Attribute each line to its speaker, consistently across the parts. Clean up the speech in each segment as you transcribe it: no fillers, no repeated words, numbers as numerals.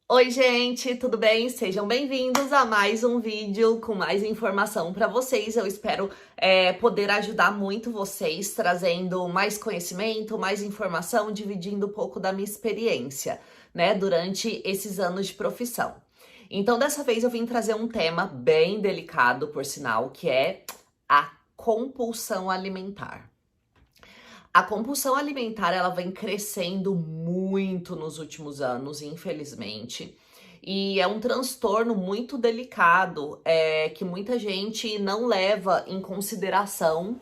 Speaker 1: Oi, gente, tudo bem? Sejam bem-vindos a mais um vídeo com mais informação para vocês. Eu espero poder ajudar muito vocês, trazendo mais conhecimento, mais informação, dividindo um pouco da minha experiência, né, durante esses anos de profissão. Então, dessa vez eu vim trazer um tema bem delicado, por sinal, que é a compulsão alimentar. A compulsão alimentar, ela vem crescendo muito nos últimos anos, infelizmente. E é um transtorno muito delicado, que muita gente não leva em consideração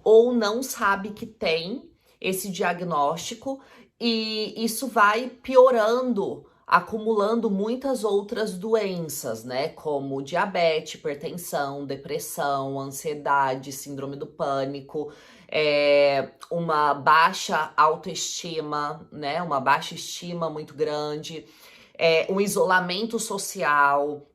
Speaker 1: ou não sabe que tem esse diagnóstico, e isso vai piorando, acumulando muitas outras doenças, né? Como diabetes, hipertensão, depressão, ansiedade, síndrome do pânico, uma baixa autoestima, né? Uma baixa estima muito grande, um isolamento social.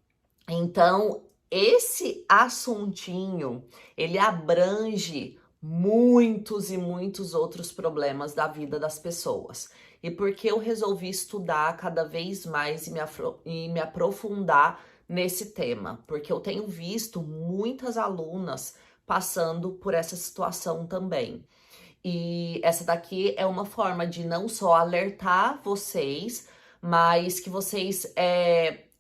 Speaker 1: Então, esse assuntinho, ele abrange muitos e muitos outros problemas da vida das pessoas. E por que eu resolvi estudar cada vez mais e me aprofundar nesse tema? Porque eu tenho visto muitas alunas passando por essa situação também. E essa daqui é uma forma de não só alertar vocês, mas que vocês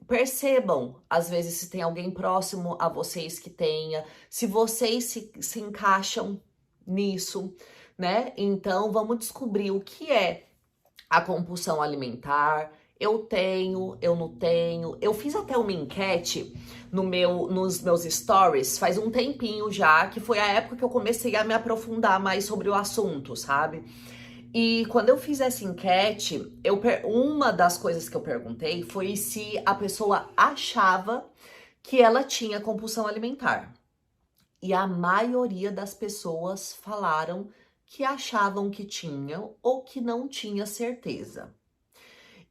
Speaker 1: percebam, às vezes, se tem alguém próximo a vocês que tenha, se vocês se encaixam nisso, né? Então, vamos descobrir o que é a compulsão alimentar. Eu tenho, eu não tenho. Eu fiz até uma enquete nos meus stories faz um tempinho já, que foi a época que eu comecei a me aprofundar mais sobre o assunto, sabe? E quando eu fiz essa enquete, uma das coisas que eu perguntei foi se a pessoa achava que ela tinha compulsão alimentar. E a maioria das pessoas falaram que achavam que tinham ou que não tinha certeza.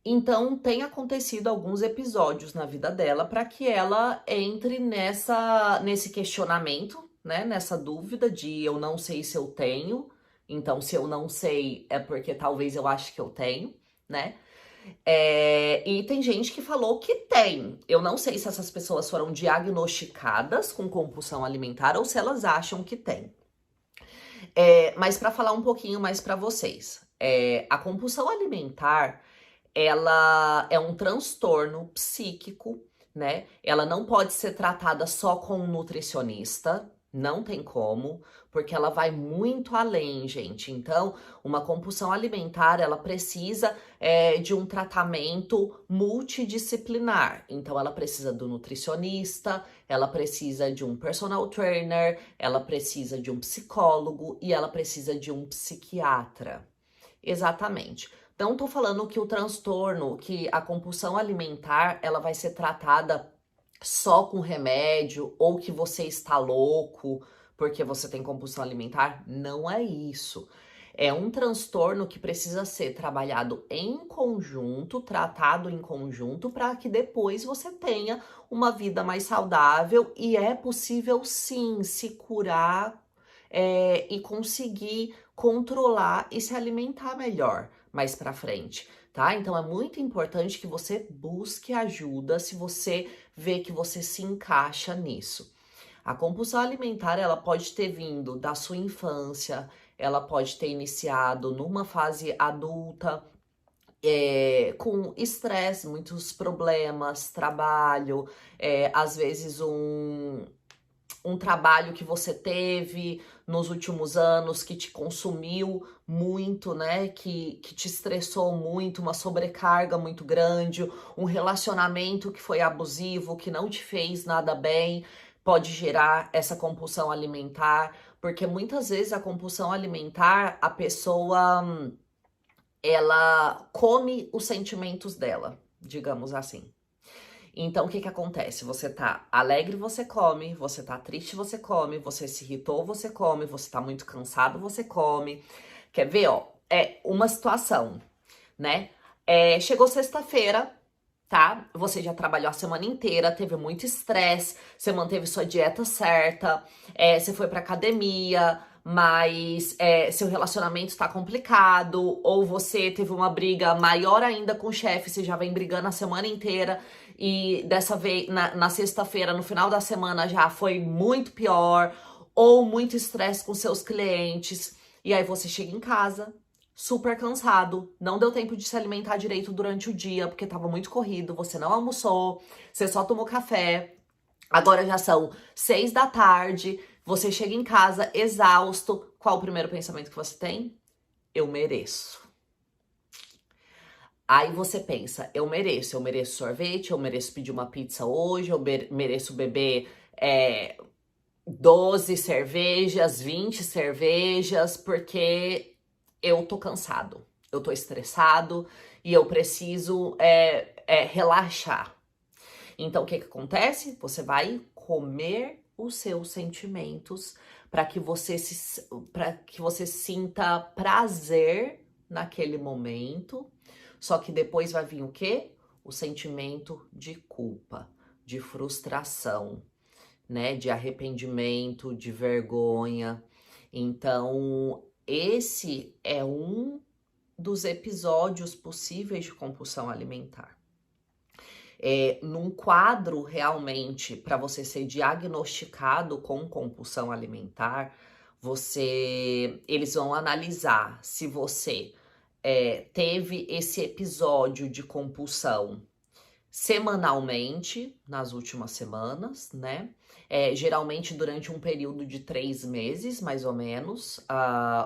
Speaker 1: Então, tem acontecido alguns episódios na vida dela para que ela entre nesse questionamento, né? Nessa dúvida de eu não sei se eu tenho. Então, se eu não sei, é porque talvez eu ache que eu tenho, né? E tem gente que falou que tem. Eu não sei se essas pessoas foram diagnosticadas com compulsão alimentar ou se elas acham que tem. Mas para falar um pouquinho mais para vocês, a compulsão alimentar, ela é um transtorno psíquico, né? Ela não pode ser tratada só com um nutricionista, não tem como, porque ela vai muito além, gente. Então, uma compulsão alimentar, ela precisa de um tratamento multidisciplinar. Então, ela precisa do nutricionista, ela precisa de um personal trainer, ela precisa de um psicólogo e ela precisa de um psiquiatra. Exatamente. Não tô falando que o transtorno, que a compulsão alimentar, ela vai ser tratada só com remédio ou que você está louco porque você tem compulsão alimentar. Não é isso. É um transtorno que precisa ser trabalhado em conjunto, tratado em conjunto, para que depois você tenha uma vida mais saudável, e é possível sim se curar e conseguir controlar e se alimentar melhor mais pra frente, tá? Então é muito importante que você busque ajuda se você vê que você se encaixa nisso. A compulsão alimentar, ela pode ter vindo da sua infância, ela pode ter iniciado numa fase adulta, com estresse, muitos problemas, trabalho, às vezes um trabalho que você teve nos últimos anos que te consumiu muito, né? Que te estressou muito, uma sobrecarga muito grande, um relacionamento que foi abusivo, que não te fez nada bem, pode gerar essa compulsão alimentar, porque muitas vezes a compulsão alimentar, a pessoa, ela come os sentimentos dela, digamos assim. Então, o que que acontece? Você tá alegre, você come, você tá triste, você come, você se irritou, você come, você tá muito cansado, você come. Quer ver, ó? É uma situação, né? Chegou sexta-feira, tá? Você já trabalhou a semana inteira, teve muito estresse, você manteve sua dieta certa, você foi pra academia, mas seu relacionamento tá complicado, ou você teve uma briga maior ainda com o chefe, você já vem brigando a semana inteira, e dessa vez, na sexta-feira, no final da semana, já foi muito pior, ou muito estresse com seus clientes, e aí você chega em casa, super cansado, não deu tempo de se alimentar direito durante o dia, porque tava muito corrido, você não almoçou, você só tomou café, agora já são 6 da tarde, você chega em casa exausto, qual o primeiro pensamento que você tem? Eu mereço. Aí você pensa, eu mereço sorvete, eu mereço pedir uma pizza hoje, eu mereço beber 12 cervejas, 20 cervejas, porque eu tô cansado, eu tô estressado e eu preciso relaxar. Então, o que acontece? Você vai comer os seus sentimentos para que você sinta prazer naquele momento. Só que depois vai vir o quê? O sentimento de culpa, de frustração, né? De arrependimento, de vergonha. Então, esse é um dos episódios possíveis de compulsão alimentar. Num quadro realmente para você ser diagnosticado com compulsão alimentar, eles vão analisar se você teve esse episódio de compulsão semanalmente nas últimas semanas, né? Geralmente durante um período de 3 meses, mais ou menos,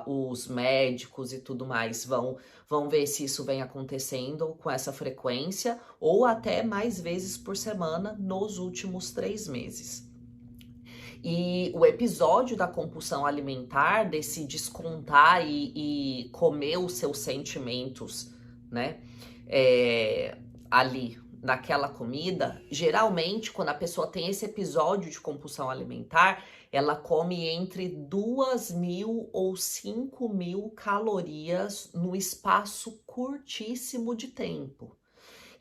Speaker 1: os médicos e tudo mais vão ver se isso vem acontecendo com essa frequência ou até mais vezes por semana nos últimos 3 meses. E o episódio da compulsão alimentar, desse descontar e comer os seus sentimentos, né? Ali naquela comida, geralmente quando a pessoa tem esse episódio de compulsão alimentar, ela come entre 2.000 ou 5.000 calorias no espaço curtíssimo de tempo.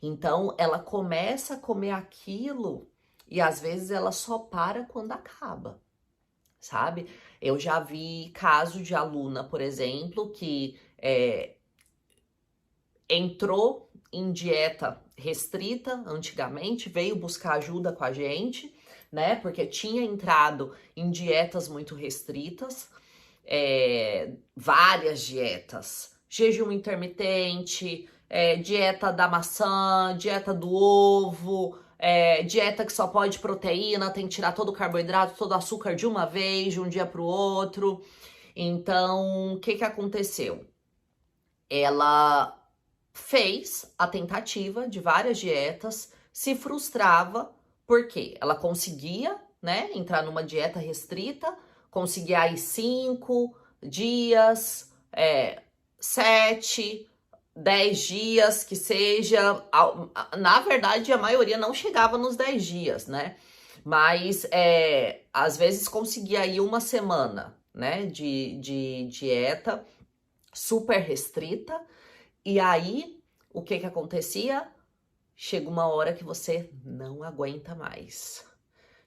Speaker 1: Então, ela começa a comer aquilo e às vezes ela só para quando acaba, sabe? Eu já vi caso de aluna, por exemplo, que entrou em dieta restrita antigamente, veio buscar ajuda com a gente, né? Porque tinha entrado em dietas muito restritas, várias dietas, jejum intermitente, dieta da maçã, dieta do ovo, dieta que só pode proteína, tem que tirar todo o carboidrato, todo o açúcar de uma vez, de um dia para o outro. Então, o que aconteceu? Ela fez a tentativa de várias dietas, se frustrava, porque ela conseguia, né, entrar numa dieta restrita, conseguia aí 5 dias, 7, 10 dias, que seja. Na verdade, a maioria não chegava nos 10 dias, né? Mas às vezes conseguia aí uma semana, né, de dieta super restrita. E aí, o que acontecia? Chega uma hora que você não aguenta mais,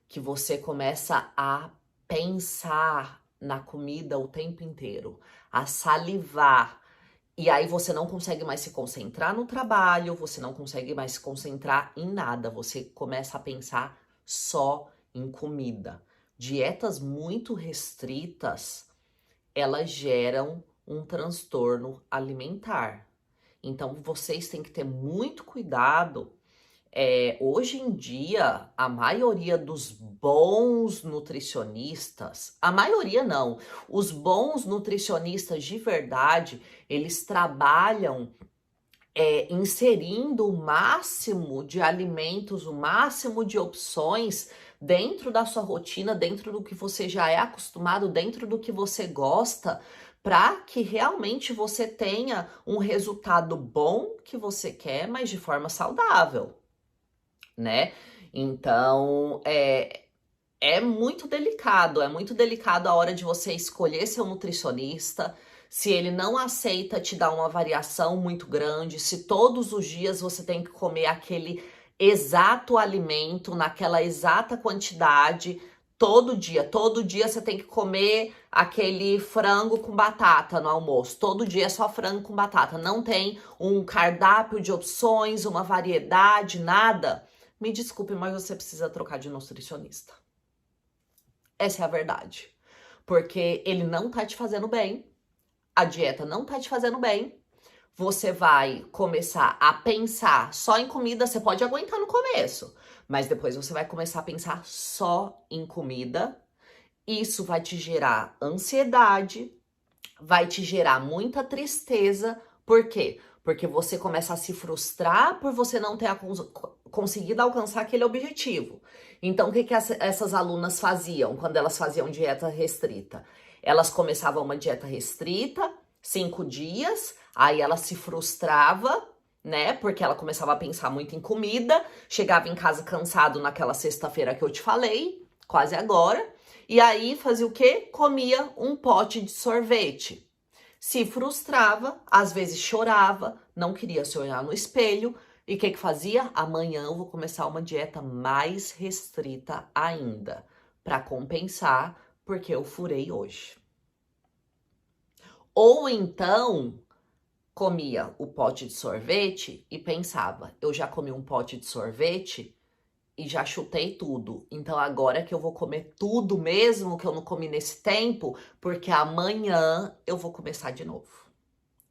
Speaker 1: que você começa a pensar na comida o tempo inteiro, a salivar, e aí você não consegue mais se concentrar no trabalho, você não consegue mais se concentrar em nada, você começa a pensar só em comida. Dietas muito restritas, elas geram um transtorno alimentar. Então, vocês têm que ter muito cuidado. Hoje em dia, a maioria dos bons nutricionistas, a maioria não, os bons nutricionistas de verdade, eles trabalham inserindo o máximo de alimentos, o máximo de opções dentro da sua rotina, dentro do que você já é acostumado, dentro do que você gosta, para que realmente você tenha um resultado bom que você quer, mas de forma saudável, né? Então, é muito delicado a hora de você escolher seu nutricionista, se ele não aceita te dar uma variação muito grande, se todos os dias você tem que comer aquele exato alimento, naquela exata quantidade, Todo dia você tem que comer aquele frango com batata no almoço. Todo dia é só frango com batata. Não tem um cardápio de opções, uma variedade, nada. Me desculpe, mas você precisa trocar de nutricionista. Essa é a verdade. Porque ele não tá te fazendo bem. A dieta não tá te fazendo bem. Você vai começar a pensar só em comida, você pode aguentar no começo, mas depois você vai começar a pensar só em comida. Isso vai te gerar ansiedade, vai te gerar muita tristeza. Por quê? Porque você começa a se frustrar por você não ter conseguido alcançar aquele objetivo. Então, o que essas alunas faziam quando elas faziam dieta restrita? Elas começavam uma dieta restrita, 5 dias, aí ela se frustrava, né? Porque ela começava a pensar muito em comida, chegava em casa cansado naquela sexta-feira que eu te falei, quase agora, e aí fazia o quê? Comia um pote de sorvete. Se frustrava, às vezes chorava, não queria se olhar no espelho, e o que fazia? Amanhã eu vou começar uma dieta mais restrita ainda, para compensar, porque eu furei hoje. Ou então, comia o pote de sorvete e pensava, eu já comi um pote de sorvete e já chutei tudo. Então agora que eu vou comer tudo mesmo que eu não comi nesse tempo, porque amanhã eu vou começar de novo.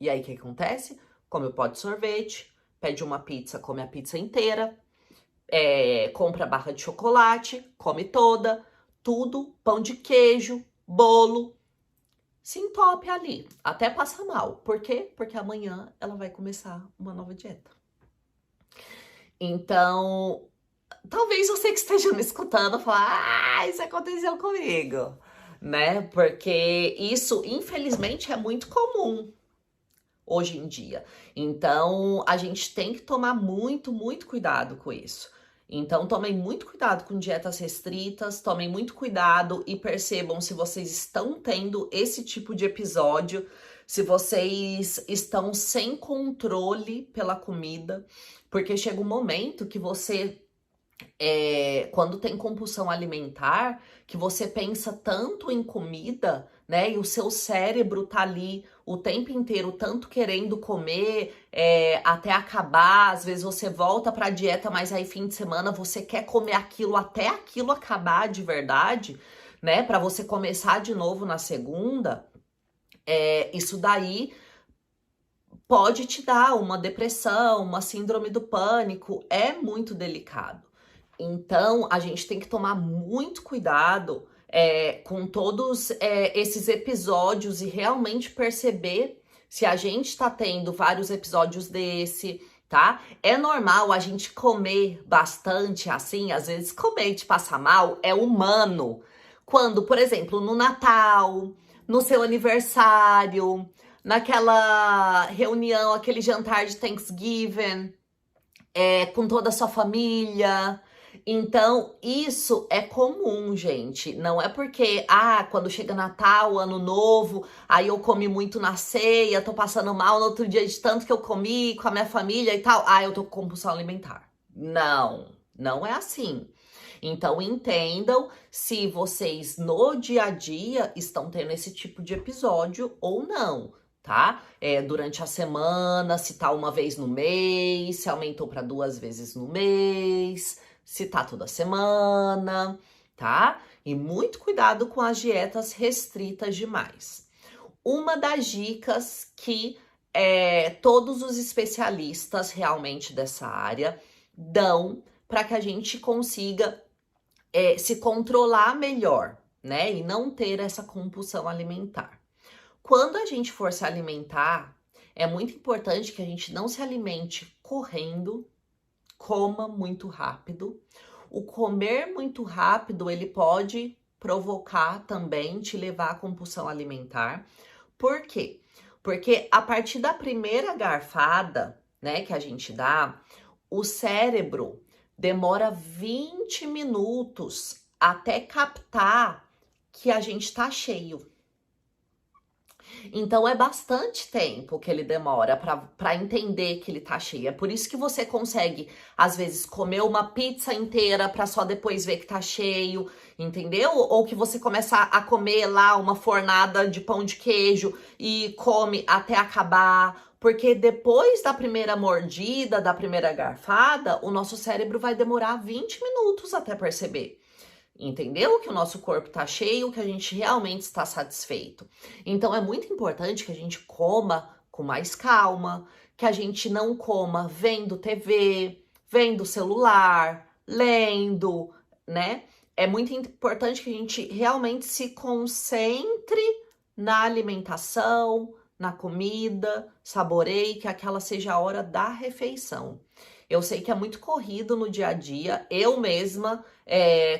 Speaker 1: E aí o que acontece? Come o pote de sorvete, pede uma pizza, come a pizza inteira, compra a barra de chocolate, come toda, tudo, pão de queijo, bolo, se entope ali, até passar mal. Por quê? Porque amanhã ela vai começar uma nova dieta. Então, talvez você que esteja me escutando falar, isso aconteceu comigo, né? Porque isso, infelizmente, é muito comum hoje em dia. Então, a gente tem que tomar muito, muito cuidado com isso. Então, tomem muito cuidado com dietas restritas, tomem muito cuidado e percebam se vocês estão tendo esse tipo de episódio, se vocês estão sem controle pela comida, porque chega um momento que você, quando tem compulsão alimentar, que você pensa tanto em comida, né? E o seu cérebro tá ali o tempo inteiro, tanto querendo comer, até acabar. Às vezes você volta pra dieta, mas aí fim de semana você quer comer aquilo até aquilo acabar de verdade, né? Pra você começar de novo na segunda. Isso daí pode te dar uma depressão, uma síndrome do pânico. É muito delicado. Então, a gente tem que tomar muito cuidado com todos esses episódios e realmente perceber se a gente tá tendo vários episódios desse, tá? É normal a gente comer bastante assim, às vezes comer e te passar mal é humano. Quando, por exemplo, no Natal, no seu aniversário, naquela reunião, aquele jantar de Thanksgiving, com toda a sua família. Então, isso é comum, gente. Não é porque, quando chega Natal, Ano Novo, aí eu comi muito na ceia, tô passando mal no outro dia de tanto que eu comi com a minha família e tal, eu tô com compulsão alimentar. Não, não é assim. Então, entendam se vocês no dia a dia estão tendo esse tipo de episódio ou não, tá? Durante a semana, se tá uma vez no mês, se aumentou para 2 vezes no mês, se tá toda semana, tá? E muito cuidado com as dietas restritas demais. Uma das dicas que todos os especialistas realmente dessa área dão para que a gente consiga se controlar melhor, né? E não ter essa compulsão alimentar. Quando a gente for se alimentar, é muito importante que a gente não se alimente correndo, coma muito rápido. O comer muito rápido, ele pode provocar também, te levar à compulsão alimentar. Por quê? Porque a partir da primeira garfada, né, que a gente dá, o cérebro demora 20 minutos até captar que a gente tá cheio. Então é bastante tempo que ele demora para entender que ele tá cheio. É por isso que você consegue, às vezes, comer uma pizza inteira para só depois ver que tá cheio, entendeu? Ou que você começa a comer lá uma fornada de pão de queijo e come até acabar. Porque depois da primeira mordida, da primeira garfada, o nosso cérebro vai demorar 20 minutos até perceber. Entendeu? Que o nosso corpo tá cheio, que a gente realmente está satisfeito. Então é muito importante que a gente coma com mais calma, que a gente não coma vendo TV, vendo celular, lendo, né? É muito importante que a gente realmente se concentre na alimentação, na comida, saboreie, que aquela seja a hora da refeição. Eu sei que é muito corrido no dia a dia, eu mesma,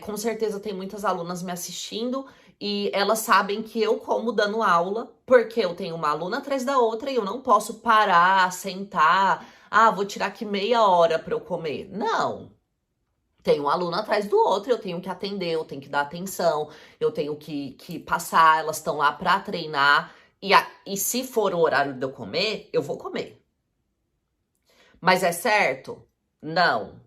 Speaker 1: com certeza tem muitas alunas me assistindo e elas sabem que eu como dando aula, porque eu tenho uma aluna atrás da outra e eu não posso parar, sentar, vou tirar aqui meia hora para eu comer. Não. Tem um aluno atrás do outro, eu tenho que atender, eu tenho que dar atenção, eu tenho que passar, elas estão lá para treinar. E se for o horário de eu comer, eu vou comer. Mas é certo? Não.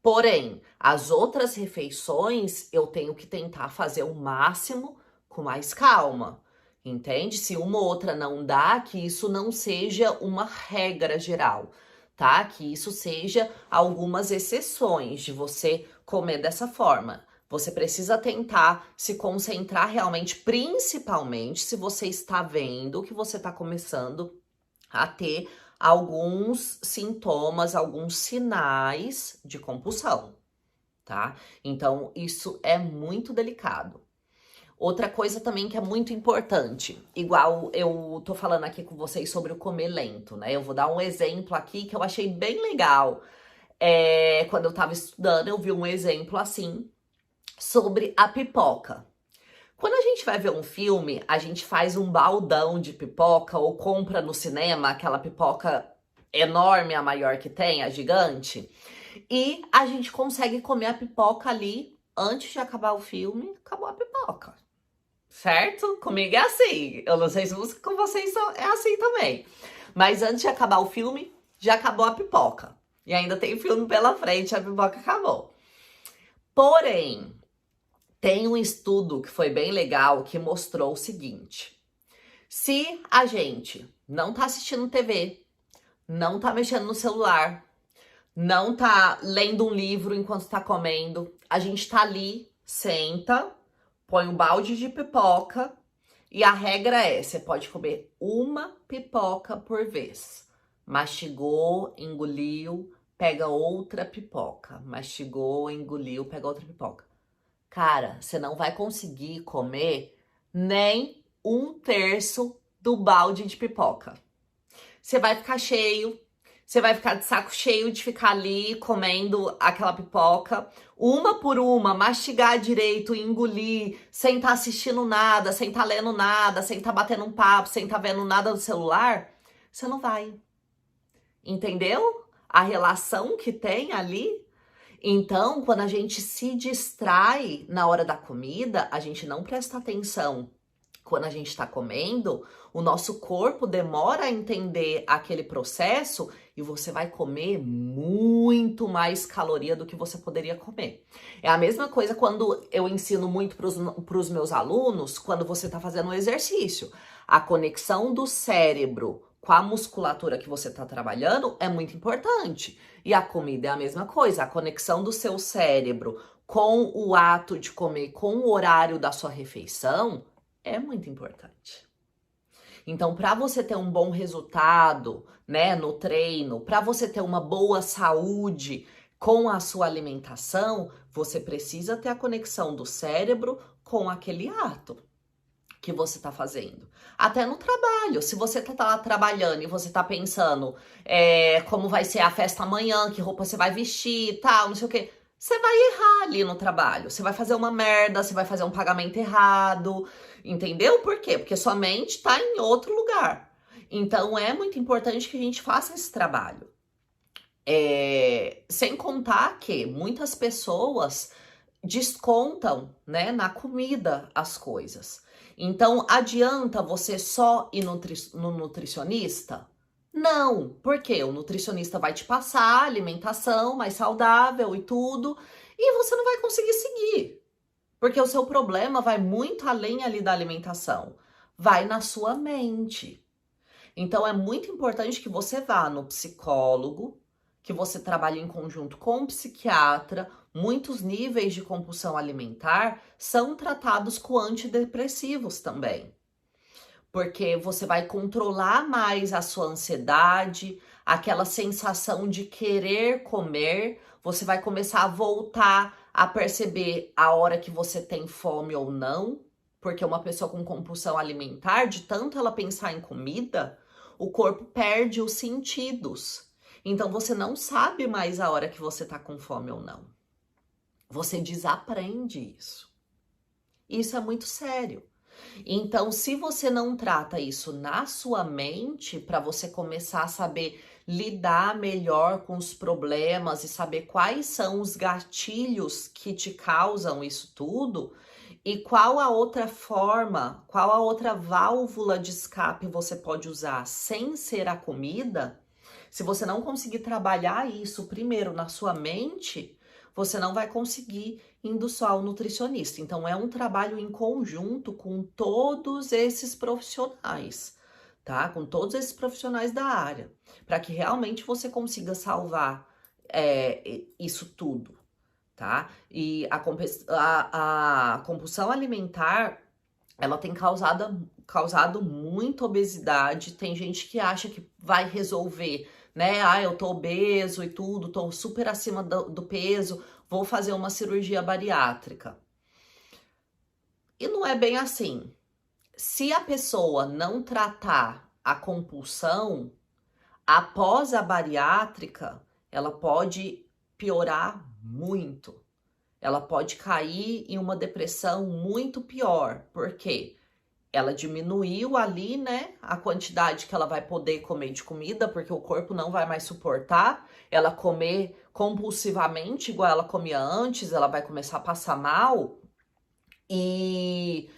Speaker 1: Porém, as outras refeições eu tenho que tentar fazer o máximo com mais calma. Entende? Se uma ou outra não dá, que isso não seja uma regra geral, tá? Que isso seja algumas exceções de você comer dessa forma. Você precisa tentar se concentrar realmente, principalmente se você está vendo que você está começando a ter alguns sintomas, alguns sinais de compulsão, tá? Então, isso é muito delicado. Outra coisa também que é muito importante, igual eu tô falando aqui com vocês sobre o comer lento, né? Eu vou dar um exemplo aqui que eu achei bem legal. Quando eu tava estudando, eu vi um exemplo assim sobre a pipoca. Quando a gente vai ver um filme, a gente faz um baldão de pipoca ou compra no cinema aquela pipoca enorme, a maior que tem, a gigante, e a gente consegue comer a pipoca ali antes de acabar o filme, acabou a pipoca. Certo? Comigo é assim. Eu não sei se com vocês é assim também. Mas antes de acabar o filme, já acabou a pipoca. E ainda tem filme pela frente, a pipoca acabou. Porém, tem um estudo que foi bem legal que mostrou o seguinte: se a gente não tá assistindo TV, não tá mexendo no celular, não tá lendo um livro enquanto tá comendo, a gente tá ali, senta, põe um balde de pipoca e a regra é: você pode comer uma pipoca por vez. Mastigou, engoliu, pega outra pipoca. Mastigou, engoliu, pega outra pipoca. Cara, você não vai conseguir comer nem 1/3 do balde de pipoca. Você vai ficar cheio, você vai ficar de saco cheio de ficar ali comendo aquela pipoca, uma por uma, mastigar direito, engolir, sem estar assistindo nada, sem estar lendo nada, sem estar batendo um papo, sem estar vendo nada no celular. Você não vai. Entendeu? A relação que tem ali. Então, quando a gente se distrai na hora da comida, a gente não presta atenção. Quando a gente está comendo, o nosso corpo demora a entender aquele processo e você vai comer muito mais caloria do que você poderia comer. É a mesma coisa quando eu ensino muito para os meus alunos, quando você está fazendo um exercício. A conexão do cérebro com a musculatura que você está trabalhando é muito importante. E a comida é a mesma coisa. A conexão do seu cérebro com o ato de comer, com o horário da sua refeição, é muito importante. Então, para você ter um bom resultado, né, no treino, para você ter uma boa saúde com a sua alimentação, você precisa ter a conexão do cérebro com aquele ato que você tá fazendo. Até no trabalho, se você tá lá trabalhando e você tá pensando como vai ser a festa amanhã, que roupa você vai vestir e tal, não sei o quê, você vai errar ali no trabalho. Você vai fazer uma merda, você vai fazer um pagamento errado, entendeu? Por quê? Porque sua mente tá em outro lugar. Então, é muito importante que a gente faça esse trabalho. Sem contar que muitas pessoas descontam, né, na comida as coisas. Então, adianta você só ir no nutricionista? Não, porque o nutricionista vai te passar alimentação mais saudável e tudo, e você não vai conseguir seguir. Porque o seu problema vai muito além ali da alimentação, vai na sua mente. Então é muito importante que você vá no psicólogo, que você trabalhe em conjunto com o psiquiatra. Muitos níveis de compulsão alimentar são tratados com antidepressivos também. Porque você vai controlar mais a sua ansiedade, aquela sensação de querer comer, você vai começar a voltar a perceber a hora que você tem fome ou não, porque uma pessoa com compulsão alimentar, de tanto ela pensar em comida, o corpo perde os sentidos. Então você não sabe mais a hora que você tá com fome ou não. Você desaprende isso. Isso é muito sério. Então, se você não trata isso na sua mente, para você começar a saber lidar melhor com os problemas e saber quais são os gatilhos que te causam isso tudo, e qual a outra forma, qual a outra válvula de escape você pode usar sem ser a comida, se você não conseguir trabalhar isso primeiro na sua mente, você não vai conseguir indo só ao nutricionista. Então, é um trabalho em conjunto com todos esses profissionais, tá? Com todos esses profissionais da área, para que realmente você consiga salvar isso tudo, tá? E a compulsão alimentar, ela tem causado muita obesidade. Tem gente que acha que vai resolver, né? Ah, eu tô obeso e tudo, tô super acima do peso, vou fazer uma cirurgia bariátrica. E não é bem assim. Se a pessoa não tratar a compulsão, após a bariátrica, ela pode piorar muito. Ela pode cair em uma depressão muito pior. Por quê? Ela diminuiu ali, né, a quantidade que ela vai poder comer de comida, porque o corpo não vai mais suportar ela comer compulsivamente, igual ela comia antes, ela vai começar a passar mal. E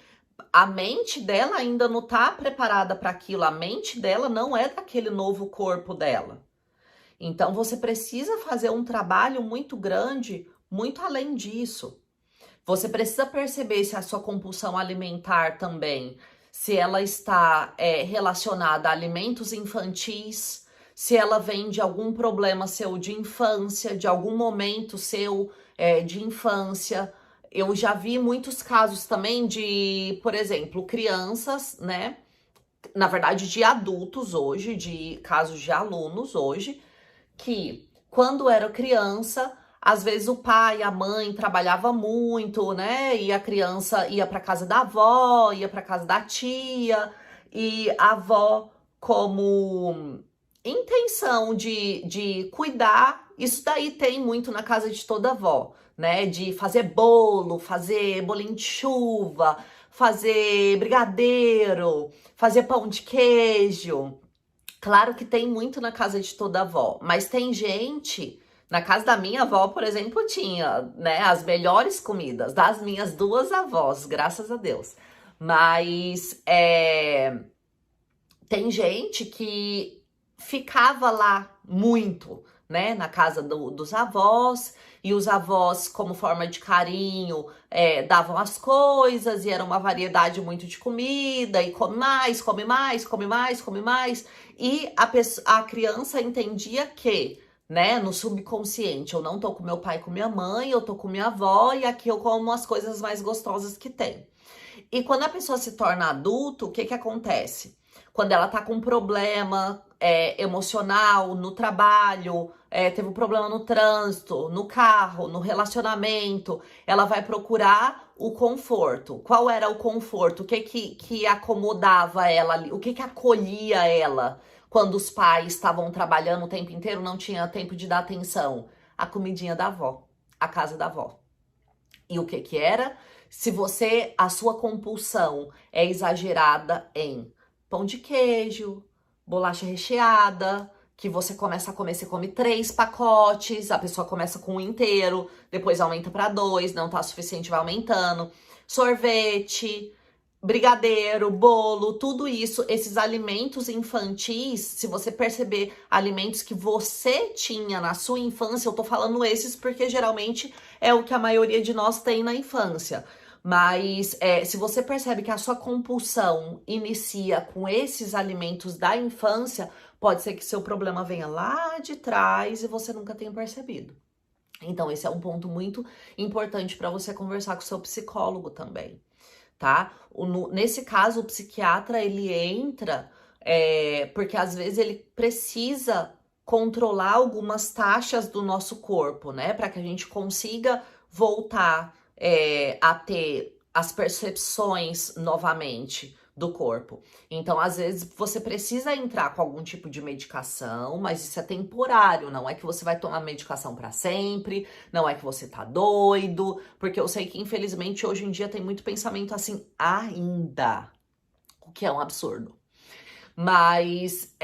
Speaker 1: a mente dela ainda não tá preparada para aquilo, a mente dela não é daquele novo corpo dela. Então você precisa fazer um trabalho muito grande, muito além disso. Você precisa perceber se a sua compulsão alimentar também, se ela está relacionada a alimentos infantis, se ela vem de algum problema seu de infância, de algum momento seu de infância. Eu já vi muitos casos também de, por exemplo, crianças, né? Na verdade, de adultos hoje, de casos de alunos hoje, que quando era criança, às vezes o pai, a mãe trabalhava muito, né? E a criança ia para casa da avó, ia para casa da tia, e a avó, como intenção de cuidar, isso daí tem muito na casa de toda avó, né? De fazer bolo, fazer bolinho de chuva, fazer brigadeiro, fazer pão de queijo. Claro que tem muito na casa de toda avó, mas tem gente. Na casa da minha avó, por exemplo, tinha, né, as melhores comidas das minhas duas avós, graças a Deus. Mas tem gente que ficava lá muito, né, na casa dos avós, e os avós, como forma de carinho, davam as coisas, e era uma variedade muito de comida, e come mais, come mais, come mais, come mais, e a criança entendia que, né, no subconsciente, eu não tô com meu pai e com minha mãe, eu tô com minha avó, e aqui eu como as coisas mais gostosas que tem. E quando a pessoa se torna adulto, o que que acontece? Quando ela tá com um problema emocional, no trabalho, teve um problema no trânsito, no carro, no relacionamento, ela vai procurar o conforto. Qual era o conforto? O que acomodava ela ali? O que acolhia ela quando os pais estavam trabalhando o tempo inteiro, não tinha tempo de dar atenção? A comidinha da avó, a casa da avó. E o que era? Se a sua compulsão é exagerada em pão de queijo, bolacha recheada, que você começa a comer, você come 3 pacotes, a pessoa começa com um inteiro, depois aumenta para 2, não tá suficiente, vai aumentando. Sorvete, brigadeiro, bolo, tudo isso, esses alimentos infantis, se você perceber alimentos que você tinha na sua infância, eu tô falando esses porque geralmente é o que a maioria de nós tem na infância. Mas se você percebe que a sua compulsão inicia com esses alimentos da infância, pode ser que seu problema venha lá de trás e você nunca tenha percebido. Então, esse é um ponto muito importante para você conversar com o seu psicólogo também, tá? Nesse caso, o psiquiatra, ele entra porque às vezes ele precisa controlar algumas taxas do nosso corpo, né? Para que a gente consiga voltar a ter as percepções novamente do corpo. Então, às vezes, você precisa entrar com algum tipo de medicação, mas isso é temporário, não é que você vai tomar medicação para sempre, não é que você tá doido, porque eu sei que, infelizmente, hoje em dia tem muito pensamento assim ainda, o que é um absurdo. Mas,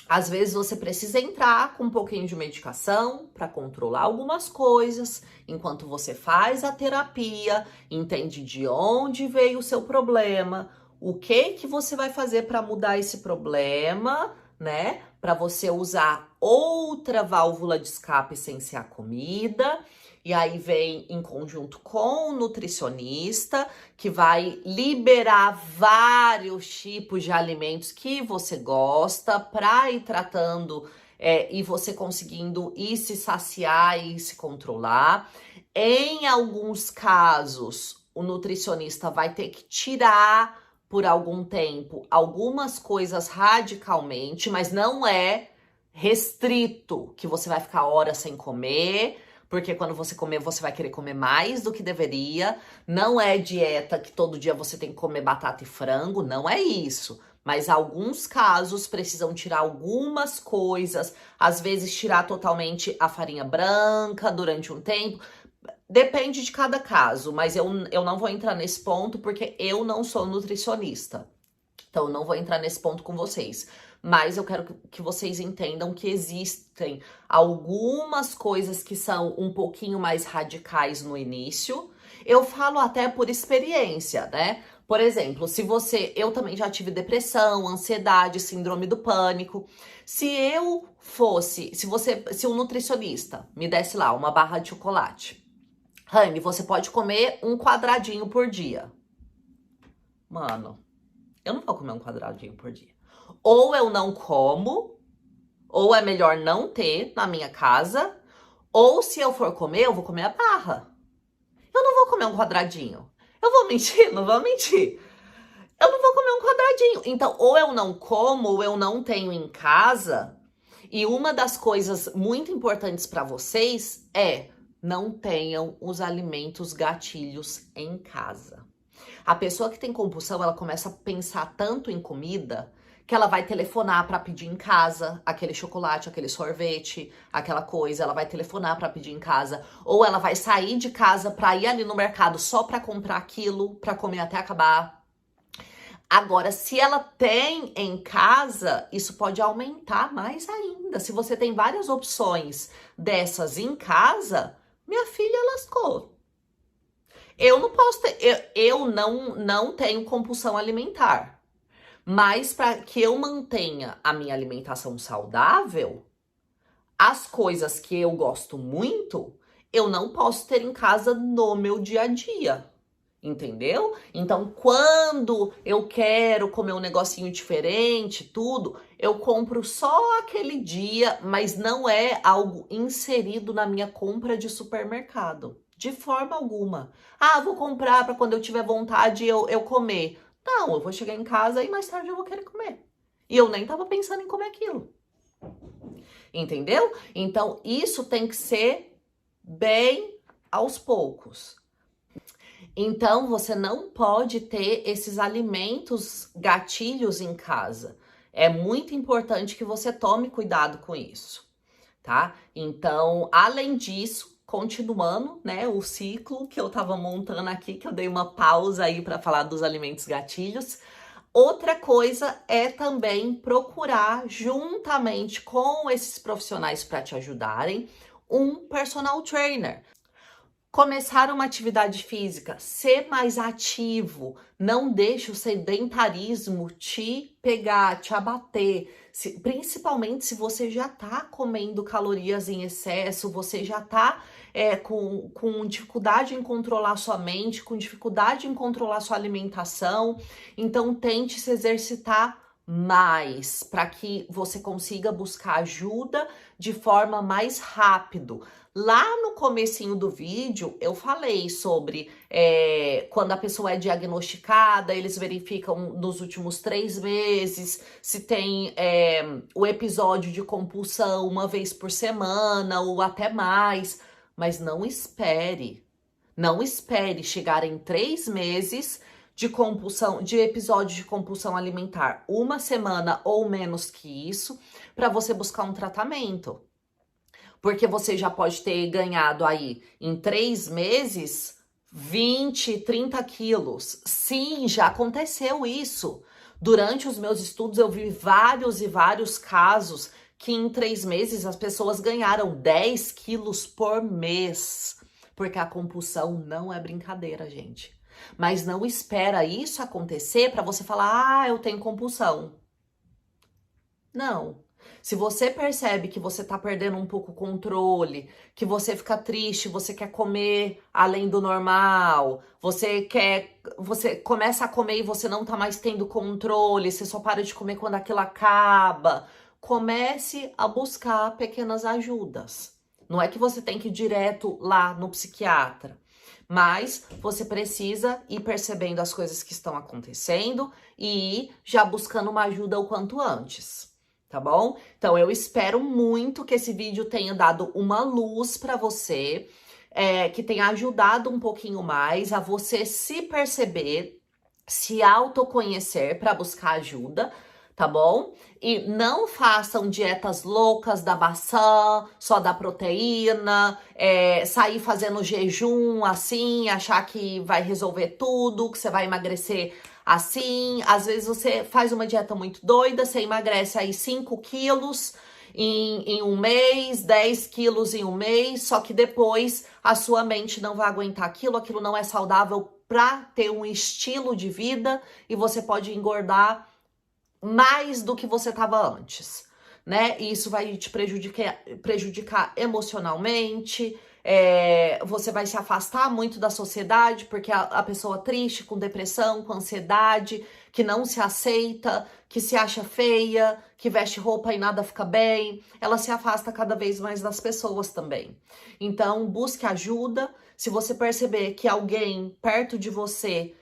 Speaker 1: às vezes você precisa entrar com um pouquinho de medicação para controlar algumas coisas, enquanto você faz a terapia, entende de onde veio o seu problema, o que você vai fazer para mudar esse problema, né? Para você usar outra válvula de escape sem ser a comida. E aí vem em conjunto com o nutricionista, que vai liberar vários tipos de alimentos que você gosta para ir tratando e você conseguindo ir se saciar e se controlar. Em alguns casos, o nutricionista vai ter que tirar por algum tempo algumas coisas radicalmente, mas não é restrito que você vai ficar horas sem comer. Porque quando você comer, você vai querer comer mais do que deveria. Não é dieta que todo dia você tem que comer batata e frango, não é isso. Mas alguns casos precisam tirar algumas coisas, às vezes tirar totalmente a farinha branca durante um tempo. Depende de cada caso, mas eu não vou entrar nesse ponto porque eu não sou nutricionista. Então, eu não vou entrar nesse ponto com vocês. Mas eu quero que vocês entendam que existem algumas coisas que são um pouquinho mais radicais no início. Eu falo até por experiência, né? Por exemplo, eu também já tive depressão, ansiedade, síndrome do pânico. Se o nutricionista me desse lá uma barra de chocolate, Rani, você pode comer um quadradinho por dia. Mano, eu não vou comer um quadradinho por dia. Ou eu não como, ou é melhor não ter na minha casa, ou se eu for comer, eu vou comer a barra. Eu não vou comer um quadradinho. Eu vou mentir? Não vou mentir. Eu não vou comer um quadradinho. Então, ou eu não como, ou eu não tenho em casa. E uma das coisas muito importantes para vocês é não tenham os alimentos gatilhos em casa. A pessoa que tem compulsão, ela começa a pensar tanto em comida que ela vai telefonar para pedir em casa aquele chocolate, aquele sorvete, aquela coisa. Ela vai telefonar para pedir em casa. Ou ela vai sair de casa para ir ali no mercado só para comprar aquilo, para comer até acabar. Agora, se ela tem em casa, isso pode aumentar mais ainda. Se você tem várias opções dessas em casa, minha filha lascou. Eu não posso ter, eu não tenho compulsão alimentar. Mas para que eu mantenha a minha alimentação saudável, as coisas que eu gosto muito, eu não posso ter em casa no meu dia a dia. Entendeu? Então, quando eu quero comer um negocinho diferente, tudo, eu compro só aquele dia, mas não é algo inserido na minha compra de supermercado. De forma alguma. Ah, vou comprar para quando eu tiver vontade eu comer. Não, eu vou chegar em casa e mais tarde eu vou querer comer. E eu nem tava pensando em comer aquilo. Entendeu? Então, isso tem que ser bem aos poucos. Então, você não pode ter esses alimentos gatilhos em casa. É muito importante que você tome cuidado com isso, tá? Então, além disso, continuando, né, o ciclo que eu tava montando aqui, que eu dei uma pausa aí para falar dos alimentos gatilhos. Outra coisa é também procurar, juntamente com esses profissionais para te ajudarem, um personal trainer. Começar uma atividade física, ser mais ativo, não deixe o sedentarismo te pegar, te abater, principalmente se você já tá comendo calorias em excesso, você já tá com dificuldade em controlar sua mente, com dificuldade em controlar sua alimentação, então tente se exercitar mais para que você consiga buscar ajuda de forma mais rápido. Lá no comecinho do vídeo, eu falei sobre quando a pessoa é diagnosticada, eles verificam nos últimos 3 meses se tem o episódio de compulsão uma vez por semana ou até mais. Mas não espere chegar em 3 meses de compulsão, de episódio de compulsão alimentar, uma semana ou menos que isso, para você buscar um tratamento. Porque você já pode ter ganhado aí em 3 meses 20, 30 quilos. Sim, já aconteceu isso. Durante os meus estudos eu vi vários e vários casos que em 3 meses as pessoas ganharam 10 quilos por mês. Porque a compulsão não é brincadeira, gente. Mas não espera isso acontecer para você falar, eu tenho compulsão. Não. Se você percebe que você tá perdendo um pouco o controle, que você fica triste, você quer comer além do normal, você começa a comer e você não tá mais tendo controle, você só para de comer quando aquilo acaba, comece a buscar pequenas ajudas. Não é que você tem que ir direto lá no psiquiatra, mas você precisa ir percebendo as coisas que estão acontecendo e ir já buscando uma ajuda o quanto antes. Tá bom? Então, eu espero muito que esse vídeo tenha dado uma luz para você, que tenha ajudado um pouquinho mais a você se perceber, se autoconhecer para buscar ajuda, tá bom? E não façam dietas loucas da maçã, só da proteína, sair fazendo jejum assim, achar que vai resolver tudo, que você vai emagrecer assim. Às vezes você faz uma dieta muito doida, você emagrece aí 5 quilos em um mês, 10 quilos em um mês, só que depois a sua mente não vai aguentar aquilo não é saudável para ter um estilo de vida e você pode engordar mais do que você estava antes, né? E isso vai te prejudicar emocionalmente, você vai se afastar muito da sociedade, porque a pessoa triste, com depressão, com ansiedade, que não se aceita, que se acha feia, que veste roupa e nada fica bem, ela se afasta cada vez mais das pessoas também. Então, busque ajuda. Se você perceber que alguém perto de você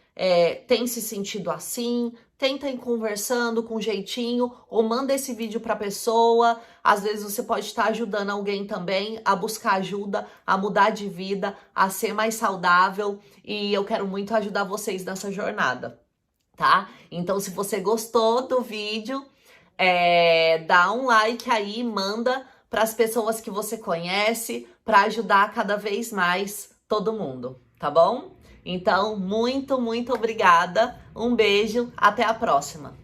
Speaker 1: tem se sentido assim, tenta ir conversando com jeitinho ou manda esse vídeo para a pessoa. Às vezes você pode estar ajudando alguém também a buscar ajuda, a mudar de vida, a ser mais saudável, e eu quero muito ajudar vocês nessa jornada, tá? Então, se você gostou do vídeo, dá um like aí, manda para as pessoas que você conhece, para ajudar cada vez mais todo mundo, tá bom? Então, muito, muito obrigada. Um beijo, até a próxima.